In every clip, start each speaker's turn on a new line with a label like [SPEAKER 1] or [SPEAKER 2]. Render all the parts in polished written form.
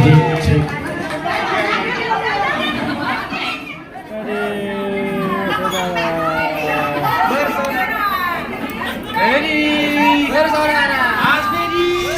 [SPEAKER 1] cek.
[SPEAKER 2] Bersaudara. Aspedi.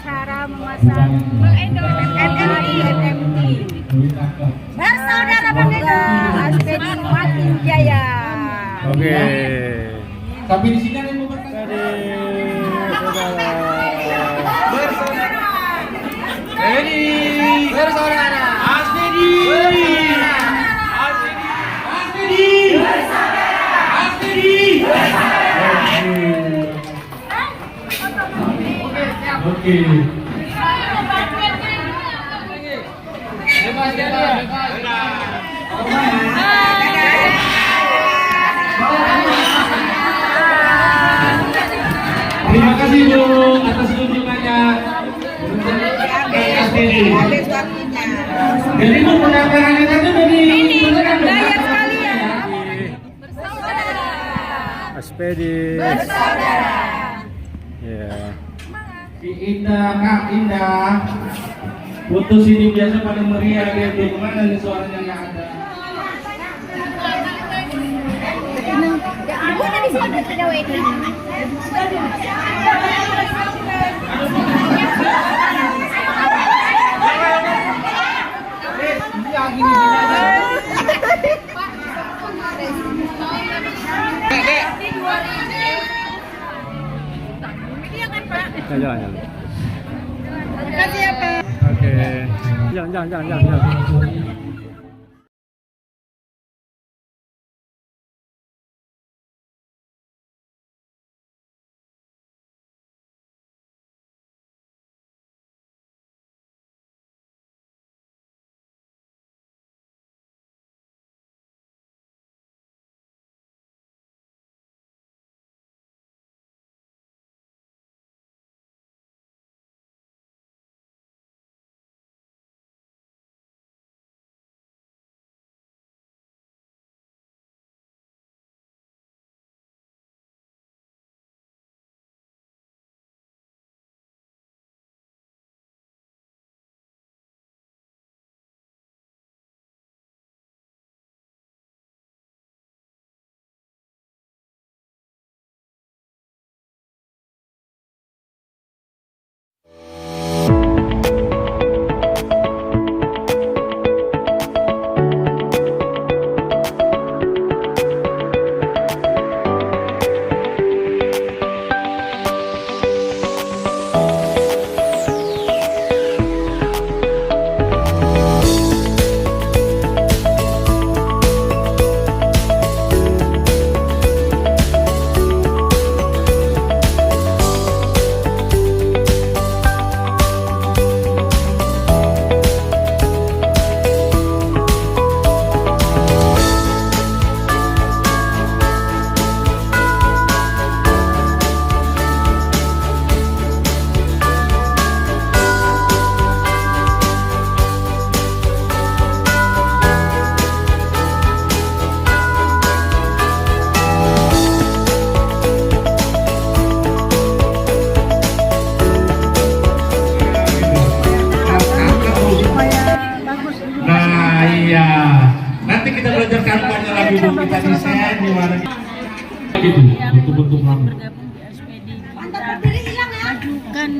[SPEAKER 3] Cara memasang NMT bersaudara berbeda Aspedi makin jaya.
[SPEAKER 1] Oke.
[SPEAKER 2] Tapi di sini ada yang mau bersaudara. Aspedi. Aspedi. Aspedi.
[SPEAKER 1] Oke.
[SPEAKER 2] Bebas.
[SPEAKER 1] Terima kasih Bu atas kunjungannya. Jadi Bu pendaftarannya kan dari
[SPEAKER 3] Bayar sekalian.
[SPEAKER 1] Aspedi. Ya.
[SPEAKER 2] Indah, Kak, Indah. Foto sini biasa paling meriah, lihat tuh kemana nih suaranya nggak ada.
[SPEAKER 1] Jalan.
[SPEAKER 3] Makasih ya Pak.
[SPEAKER 1] Oke. Jangan.
[SPEAKER 2] Iya, nanti kita belajar kampanye lagi Bu, kita desain gimana gitu, bentuk-bentuk lama.
[SPEAKER 3] Bergabung di Aspedi, kita majukan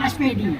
[SPEAKER 3] Aspedi.